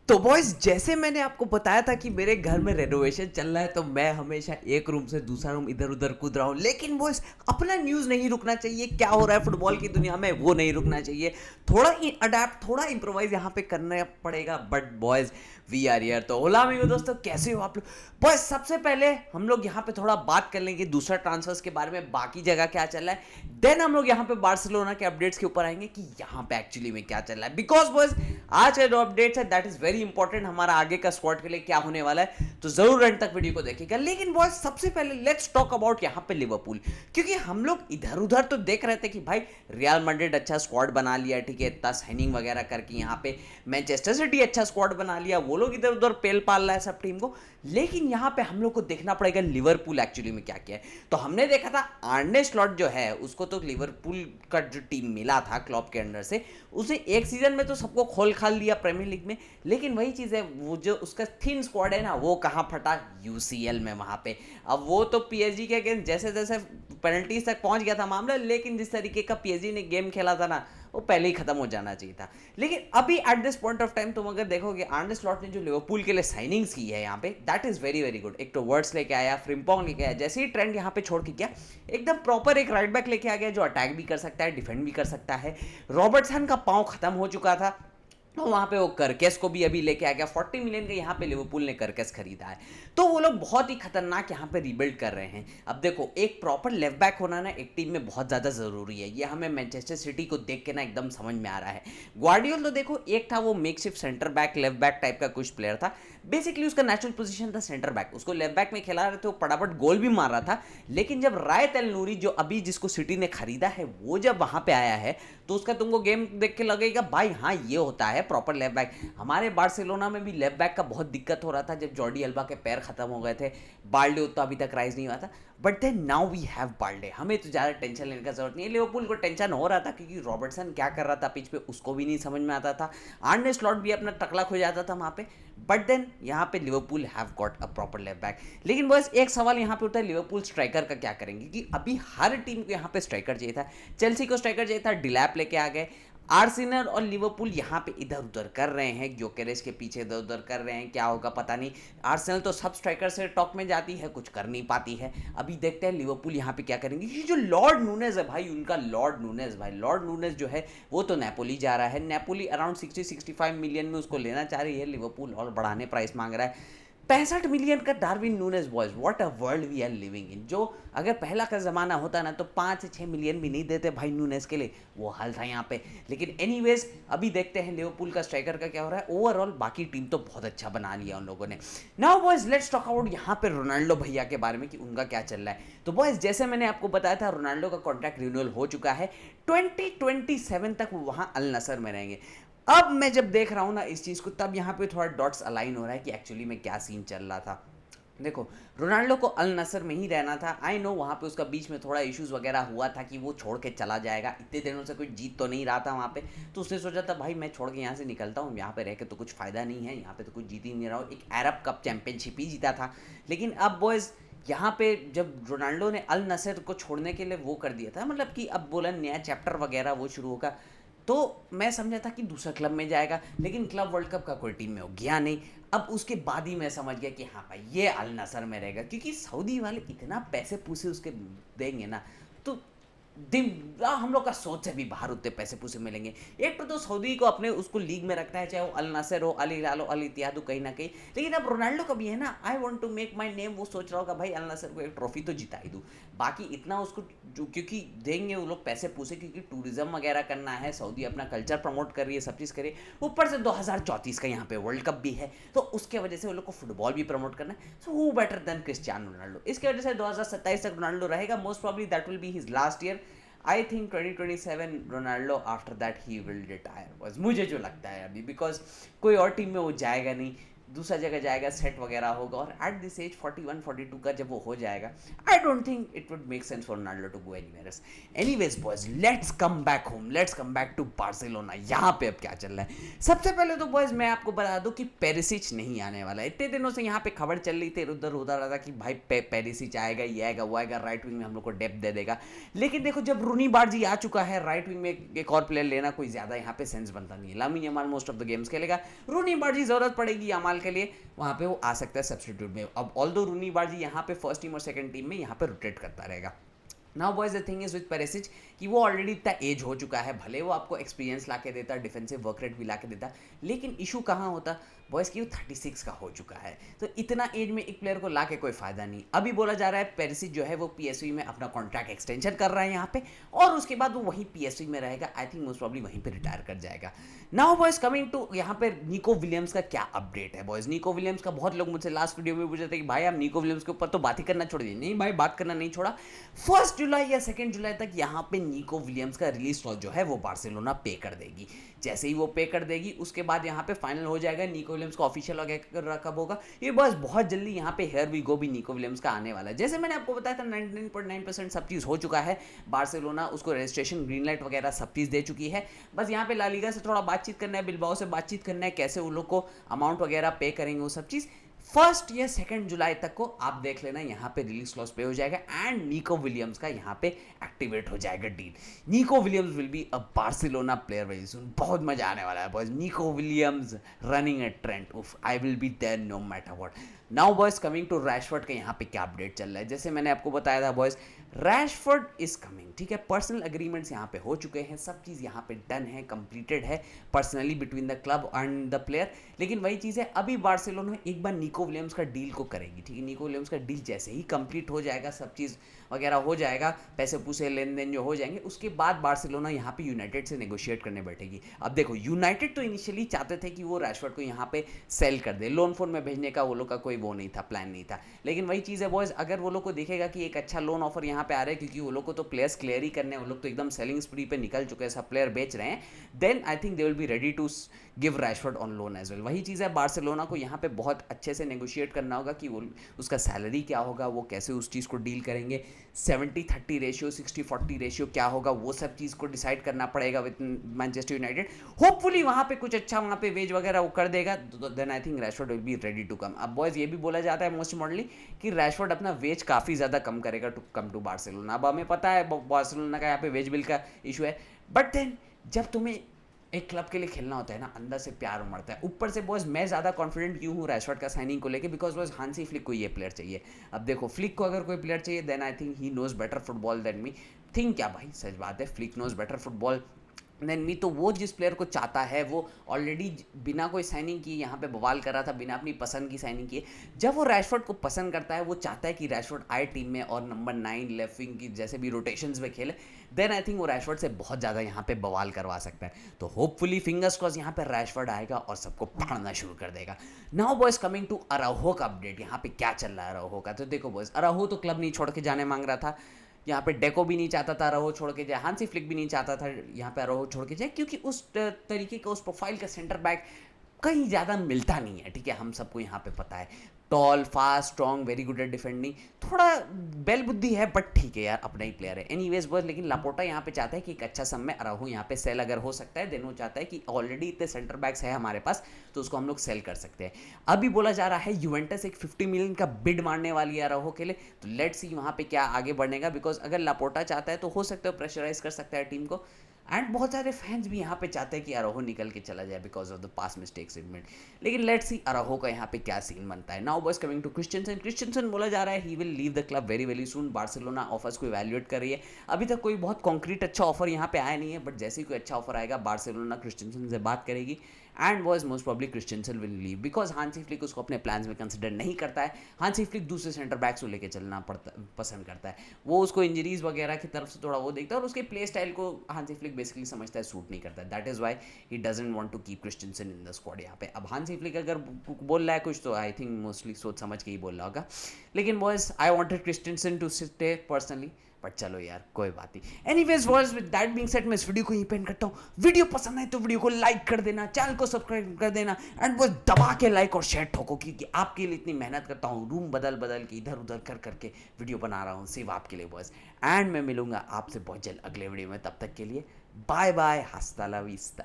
तो बॉयज जैसे मैंने आपको बताया था कि मेरे घर में रेनोवेशन चल रहा है तो मैं हमेशा एक रूम से दूसरा रूम इधर उधर कूद रहा हूँ। लेकिन बॉयज अपना न्यूज़ नहीं रुकना चाहिए, क्या हो रहा है फुटबॉल की दुनिया में वो नहीं रुकना चाहिए। थोड़ा अडेप्ट थोड़ा इम्प्रोवाइज यहाँ पे करना पड़ेगा। But boys we are here. तो होला अमीगो दोस्तों, कैसे हो आप लोग? बॉयज सबसे पहले हम लोग यहाँ पे थोड़ा बात कर लेंगे दूसरा ट्रांसफर्स के बारे में, बाकी जगह क्या चल रहा है। देन हम लोग यहाँ पे बार्सिलोना के अपडेट्स के ऊपर आएंगे कि यहाँ पे एक्चुअली में क्या चल रहा है। बिकॉज बॉयज आज का जो अपडेट्स है दैट इज वेरी इंपॉर्टेंट, हमारा आगे का स्क्वाड के लिए क्या होने वाला है। तो जरूर एंड तक वीडियो को देखिएगा। लेकिन बॉयज सबसे पहले लेट्स टॉक अबाउट यहाँ पे लिवरपूल, क्योंकि हम लोग इधर उधर तो देख रहे थे कि भाई रियल मैड्रिड अच्छा स्क्वाड बना लिया, ठीक है, इतना साइनिंग वगैरह करके यहाँ पे मैनचेस्टर सिटी अच्छा स्क्वाड बना लिया, वो लोग इधर उधर पेल पाल रहा है सब टीम को। लेकिन यहाँ पे हम लोग को देखना पड़ेगा लिवरपूल एक्चुअली में क्या किया है। तो हमने देखा था आर्ने स्लॉट जो है उसको तो लिवरपूल का जो टीम मिला था क्लॉप के अंडर से, उसे एक सीजन में तो सबको खोल खाल दिया प्रीमियर लीग में। लेकिन वही चीज़ है, वो जो उसका थिन स्क्वाड है ना, वो कहाँ फटा? यूसीएल में वहाँ पे। अब वो तो पीएसजी के अगेंस्ट जैसे जैसे पेनल्टीज तक पहुँच गया था मामला, लेकिन जिस तरीके का पीएसजी ने गेम खेला था ना, वो पहले ही खत्म हो जाना चाहिए था। लेकिन अभी at this point of time तुम अगर देखोगे आर्ने स्लॉट ने जो लिवरपूल के लिए साइनिंग्स की है यहाँ पे, that is very very good. एक तो वर्ड्स लेके आया, फ्रिम्पोंग लेके आया, जैसे ही ट्रेंड यहाँ पे छोड़ के गया, एकदम प्रॉपर एक राइट बैक लेके आ गया जो अटैक भी कर सकता है, डिफेंड भी कर सकता है। रॉबर्टसन का पाँव खत्म हो चुका था, तो वहाँ पे वो करकेस को भी अभी लेके आ गया। 40 मिलियन का यहाँ पे लिवरपूल ने करकेस खरीदा है। तो वो लोग बहुत ही खतरनाक यहाँ पे रीबिल्ड कर रहे हैं। अब देखो, एक प्रॉपर लेफ्ट बैक होना ना एक टीम में बहुत ज़्यादा ज़रूरी है। ये हमें मैनचेस्टर सिटी को देख के ना एकदम समझ में आ रहा है। ग्वार्डियोल तो देखो एक था वो makeshift centre back left back type का कुछ प्लेयर था, बेसिकली उसका नेचुरल पोजीशन था सेंटर बैक, उसको लेफ्ट बैक में खिला रहे थे, वो फटाफट गोल भी मार रहा था। लेकिन जब रायत एल नूरी जो अभी जिसको सिटी ने खरीदा है वो जब वहाँ पे आया है, तो उसका तुमको गेम देख के लगेगा भाई हाँ ये होता है प्रॉपर लेफ्ट बैक। हमारे बार्सिलोना में भी लेफ्ट बैक का बहुत दिक्कत हो रहा था जब जॉर्डी अल्बा के पैर खत्म हो गए थे। बाल्डे उतना अभी तक राइज नहीं हुआ था, but then now we have Balde. हमें तो ज़्यादा टेंशन लेने का जरूरत नहीं है। लिवरपूल को टेंशन हो रहा था क्योंकि रॉबर्टसन क्या कर रहा था पिच पे उसको भी नहीं समझ में आता था, आर्ने स्लॉट भी अपना टकला खो जाता था वहाँ पे। बट देन यहाँ पे Liverpool have got a proper left back. लेकिन बस एक सवाल यहाँ पे उठता है, लिवरपूल स्ट्राइकर का क्या करेंगे? कि अभी हर टीम को यहाँ पे स्ट्राइकर चाहिए था। चेल्सी को स्ट्राइकर चाहिए था, डिलैप लेके आ गए। आर्सेनल और लिवरपूल यहाँ पे इधर उधर कर रहे हैं, ग्योकेरेस के पीछे इधर उधर कर रहे हैं, क्या होगा पता नहीं। आर्सेनल तो सब स्ट्राइकर से टॉक में जाती है, कुछ कर नहीं पाती है। अभी देखते हैं लिवरपूल यहाँ पे क्या करेंगे। ये जो लॉर्ड नूनेज है भाई, उनका लॉर्ड नूनेज भाई, लॉर्ड नूनेज जो है वो तो नेपोली जा रहा है। नेपोली अराउंड 60-65 मिलियन में उसको लेना चाह रही है, लिवरपूल और बढ़ाने प्राइस मांग रहा है। 65 मिलियन का Darwin Nunez. Boys what a world we are living in. जो अगर पहला का ज़माना होता ना तो 5 से 6 मिलियन भी नहीं देते भाई नूनेज के लिए, वो हाल था यहाँ पे। लेकिन एनीवेज अभी देखते हैं लिवरपूल का स्ट्राइकर का क्या हो रहा है। ओवरऑल बाकी टीम तो बहुत अच्छा बना लिया उन लोगों ने। Now boys let's talk about यहाँ पे रोनाल्डो भैया के बारे में कि उनका क्या चल रहा है। तो बॉयज जैसे मैंने आपको बताया था रोनाल्डो का कॉन्ट्रैक्ट रिन्यूअल हो चुका है, 2027 तक वो वहाँ अल नसर में रहेंगे। अब मैं जब देख रहा हूँ ना इस चीज़ को, तब यहाँ पे थोड़ा डॉट्स अलाइन हो रहा है कि एक्चुअली में क्या सीन चल रहा था। देखो, रोनाल्डो को अल नसर में ही रहना था। आई नो वहाँ पे उसका बीच में थोड़ा इश्यूज वगैरह हुआ था कि वो छोड़ के चला जाएगा, इतने दिनों से कोई जीत तो नहीं रहा था वहाँ पे। तो उसने सोचा था भाई मैं छोड़ के यहाँ से निकलता हूँ, यहाँ पे रह के तो कुछ फ़ायदा नहीं है, यहाँ पे तो कुछ जीत ही नहीं रहा हूँ। एक अरब कप चैंपियनशिप ही जीता था। लेकिन अब बॉयज़ यहाँ पे जब रोनाल्डो ने अल नसर को छोड़ने के लिए वो कर दिया था, मतलब कि अब बोला नया चैप्टर वगैरह वो शुरू होगा, तो मैं समझा था कि दूसरा क्लब में जाएगा। लेकिन क्लब वर्ल्ड कप का कोई टीम में हो गया नहीं। अब उसके बाद ही मैं समझ गया कि हाँ भाई ये अल नसर में रहेगा, क्योंकि सऊदी वाले इतना पैसे पूसे उसके देंगे ना, तो हम लोग का सोच से भी बाहर उतने पैसे पूसे मिलेंगे। एक तो सऊदी को अपने उसको लीग में रखना है, चाहे वो अल नसर हो, अल हिलाल हो, अल इत्तेहाद हो, कहीं ना कहीं। लेकिन अब रोनाल्डो का भी है ना, I want to make my name. वो सोच रहा होगा भाई अल नसर को एक ट्रॉफी तो जिता ही दूँ, बाकी इतना उसको जो क्योंकि देंगे वो लोग पैसे पूसे, क्योंकि टूरिज्म वगैरह करना है, सऊदी अपना कल्चर प्रमोट कर रही है, सब चीज़ करे। ऊपर से 2034 का यहाँ पे वर्ल्ड कप भी है, तो उसके वजह से वो लोग को फुटबॉल भी प्रमोट करना है। So who better than Cristiano Ronaldo. इसके वजह से 2027 तक रोनाल्डो रहेगा, most probably that will be his last year. I think 2027 Ronaldo after that he will retire, बस मुझे जो लगता है अभी, बिकॉज कोई और टीम में वो जाएगा नहीं। दूसरा जगह जाएगा, सेट वगैरह होगा, और एट दिस एज 41 42 का जब वो हो जाएगा, I don't think it would make sense for Ronaldo to go anywhere else. Anyways boys, let's come back home, let's come back to Barcelona. यहाँ पे अब क्या चल रहा है? सबसे पहले तो बॉयज मैं आपको बता दूं कि पेरिसिच नहीं आने वाला है। इतने दिनों से यहाँ पे खबर चल रही थी, उधर उधर रहा था कि भाई पेरिसिच आएगा, ये आएगा, वो आएगा, राइट विंग में हम लोग को डेप्थ दे देगा। लेकिन देखो, जब रूनी बार्जी आ चुका है राइट विंग में, एक और प्लेयर लेना कोई ज्यादा यहाँ पे सेंस बनता नहीं है। Lamine Yamal most of the games खेलेगा, रूनी बार्जी जरूरत पड़ेगी यमाल के लिए, वहां पे वो आ सकता है सब्स्टिट्यूट में। अब ऑल्दो रूनी बार्जी यहाँ पे फर्स्ट टीम और सेकंड टीम में यहाँ पे रोटेट करता रहेगा। Now boys the thing is with Perisic कि वो ऑलरेडी इतना एज हो चुका है, भले वो आपको एक्सपीरियंस ला के देता, डिफेंसिव वर्क रेट भी ला के देता, लेकिन इशू कहाँ होता बॉयज की, वो 36 का हो चुका है। तो इतना एज में एक प्लेयर को ला के कोई फायदा नहीं। अभी बोला जा रहा है पेरिसिच जो है वो पीएसवी में अपना कॉन्ट्रैक्ट एक्सटेंशन कर रहा है यहाँ पे, और उसके बाद वो वहीं पीएसवी में रहेगा। आई थिंक मोस्ट प्रॉब्ली वहीं पे रिटायर कर जाएगा। नाउ बॉयज कमिंग टू यहाँ पे निको विलियम्स का क्या अपडेट है बॉयज। निको विलियम्स का बहुत लोग मुझसे लास्ट वीडियो में पूछे थे कि भाई आप निको विलियम्स के ऊपर तो बात ही करना छोड़ दिए। नहीं भाई, बात करना नहीं छोड़ा। 1 जुलाई या 2 जुलाई तक यहाँ पे निको विलियम्स का रिलीज क्लॉज जो है वो बार्सिलोना पे कर देगी। जैसे ही वो पे कर देगी उसके बाद यहाँ पे फाइनल हो जाएगा निको विलियम्स का ऑफिशियल कब होगा, ये बस बहुत जल्दी यहाँ पे हेयर वी गो भी निको विलियम्स का आने वाला है। जैसे मैंने आपको बताया था 99.9% सब चीज़ हो चुका है। बार्सिलोना उसको रजिस्ट्रेशन, ग्रीन लाइट वगैरह सब चीज़ दे चुकी है। बस यहाँ पे ला लीगा से थोड़ा बातचीत करना है, बिलबाओ से बातचीत करना है, कैसे वो लोग को अमाउंट वगैरह पे करेंगे वो सब चीज़। 1 या 2 जुलाई तक को आप देख लेना, यहाँ पे रिलीज क्लॉज पे हो जाएगा एंड निको विलियम्स का यहाँ पे एक्टिवेट हो जाएगा deal. Nico Williams will be a Barcelona player very soon. बहुत मजा आने वाला है boys. Nico Williams running a trend, उफ, I will be there no matter what. Now boys coming to Rashford का यहाँ पे क्या अपडेट चल रहा है। जैसे मैंने आपको बताया था बॉयज, रैशफोर्ड इज कमिंग, ठीक है। पर्सनल अग्रीमेंट्स यहाँ पे हो चुके हैं, सब चीज़ यहाँ पे डन है, कंप्लीटेड है personally between the club and the player. लेकिन वही चीज़ है, अभी बार्सिलोना एक बार निको विलियम्स का डील को करेगी, ठीक है। निको विलियम्स का डील जैसे ही कंप्लीट हो जाएगा, सब चीज़ वगैरह हो जाएगा, पैसे पूसे लेन देन जो हो जाएंगे, उसके बाद बार्सिलोना यहाँ पे यूनाइटेड से नेगोशिएट करने बैठेगी। अब देखो, यूनाइटेड तो इनिशियली चाहते थे कि वो रैशफोर्ड को यहाँ पे सेल कर दे, लोन फोन में भेजने का वो लोग का कोई वो नहीं था, प्लान नहीं था। लेकिन वही चीज़ है बॉयज, अगर वो लोग को दिखेगा कि एक अच्छा लोन ऑफर यहाँ पे आ रहा है, क्योंकि वो लोग को तो प्लेयर्स क्लियर ही करने हैं, वो लोग तो एकदम सेलिंग स्प्री पे निकल चुके हैं, सब प्लेयर बेच रहे हैं, then I think they will be ready to give Rashford on loan as well. वही चीज़ है, बार्सिलोना को यहाँ पे बहुत अच्छे से नेगोशिएट करना होगा कि वो उसका सैलरी क्या होगा, वो कैसे उस चीज़ को डील करेंगे, 70-30 रेशियो, 60-40 रेशियो क्या होगा, वो सब चीज़ को डिसाइड करना पड़ेगा विद मैनचेस्टर यूनाइटेड। होपफुली वहाँ पे कुछ अच्छा वहाँ पे वेज वगैरह वो कर देगा, then I think Rashford will be ready to come. अब बॉयज ये भी बोला जाता है मोस्ट मॉडली कि रैशफोर्ड अपना वेज काफ़ी ज़्यादा कम करेगा टू कम टू बार्सिलोना। अब हमें पता है बार्सिलोना का यहाँ पे वेज बिल का इशू है, बट देन जब तुम्हें एक क्लब के लिए खेलना होता है ना, अंदर से प्यार उमड़ता है। ऊपर से बॉयज मैं ज़्यादा कॉन्फिडेंट क्यों हूँ रैशफोर्ड का साइनिंग को लेके, बिकॉज बॉयज हांसी फ्लिक को ये प्लेयर चाहिए। अब देखो, फ्लिक को अगर कोई प्लेयर चाहिए, then I think he knows better football than me. Think क्या भाई, सच बात है, Flick knows better football than me. तो वो जिस प्लेयर को चाहता है, वो ऑलरेडी बिना कोई साइनिंग किए यहाँ पे बवाल कर रहा था, बिना अपनी पसंद की साइनिंग किए। जब वो रैशफोर्ड को पसंद करता है, वो चाहता है कि रैशफोर्ड आए टीम में और नंबर 9 लेफ्ट विंग की जैसे भी रोटेशंस में खेले, देन आई थिंक वो रैशफोर्ड से बहुत ज़्यादा यहाँ पे बवाल करवा सकता है। तो होपफुली फिंगर्स क्रॉस यहाँ पे रैशफोर्ड आएगा और सबको फाड़ना शुरू कर देगा। नाउ बॉयज कमिंग टू अराउहो का अपडेट, यहाँ पे क्या चल रहा है अराउहो का। तो देखो बॉयज, अराउहो तो क्लब नहीं छोड़ के जाने मांग रहा था, यहाँ पे डेको भी नहीं चाहता था अराउहो छोड़ के जाए, हांसी फ्लिक भी नहीं चाहता था यहाँ पे अराउहो छोड़ के जाए, क्योंकि उस तरीके का, उस प्रोफाइल का सेंटर बैक कहीं ज़्यादा मिलता नहीं है, ठीक है। हम सबको यहाँ पे पता है, tall, fast, strong, very good at defending, थोड़ा बेल बुद्धि है, बट ठीक है यार, अपना ही प्लेयर है। एनीवेज बस, लेकिन लापोर्टा यहाँ पे चाहता है कि एक अच्छा सम में अराउहो यहाँ पे सेल अगर हो सकता है, देन वो चाहता है कि ऑलरेडी इतने सेंटर बैक्स है हमारे पास, तो उसको हम लोग सेल कर सकते हैं। अभी बोला जा रहा है यूवेंटस एक 50 मिलियन का बिड मारने वाली है अराउहो के लिए, तो लेट्स सी वहाँ पे क्या आगे बढ़ेगा, बिकॉज अगर लापोर्टा चाहता है तो हो सकता है प्रेशराइज कर सकता है टीम को। एंड बहुत सारे फैंस भी यहाँ पे चाहते हैं कि अराउहो निकल के चला जाए because of the past mistakes in mid. लेकिन लेट्स सी अराउहो का यहाँ पे क्या सीन बनता है। Now boys coming to Christensen. Christensen बोला जा रहा है he will leave the club very very soon. Barcelona offers को इवैल्यूएट कर रही है, अभी तक कोई बहुत कॉन्क्रीट अच्छा ऑफर यहाँ पे आया नहीं है, बट जैसे ही कोई अच्छा ऑफर आएगा बार्सिलोना क्रिस्टियनसन से बात करेगी and boys most probably Christiansen will leave, because Hansi Flick उसको अपने प्लान्स में कंसिडर नहीं करता है। हांसी फ्लिक दूसरे सेंटर बैक्स को लेकर चलना पसंद करता है, वो उसको इंजरीज वगैरह की तरफ से थोड़ा वो देखता है, और उसके प्ले स्टाइल को हांसी फ्लिक बेसिकली समझता है सूट नहीं करता है। That is why he doesn't want to keep Christensen in the squad यहाँ पे। अब हांसी फ्लिक अगर बोल रहा है कुछ, तो आई थिंक मोस्टली सोच समझ के ही बोल रहा होगा। लेकिन boys I wanted Christensen to stay personally, but चलो यार कोई बात नहीं। Anyways boys, with that being said मैं इस वीडियो को यहीं पे एंड करता हूँ। वीडियो पसंद आए तो वीडियो को लाइक कर देना, चैनल को सब्सक्राइब कर देना एंड बॉयज दबा के लाइक और शेयर ठोको, क्योंकि आपके लिए इतनी मेहनत करता हूँ, रूम बदल बदल के इधर उधर कर करके वीडियो बना रहा हूँ सिर्फ आपके लिए बॉयज। एंड मैं मिलूंगा आपसे बहुत जल्द अगले वीडियो में, तब तक के लिए बाय बाय, हस्ता ला विस्ता।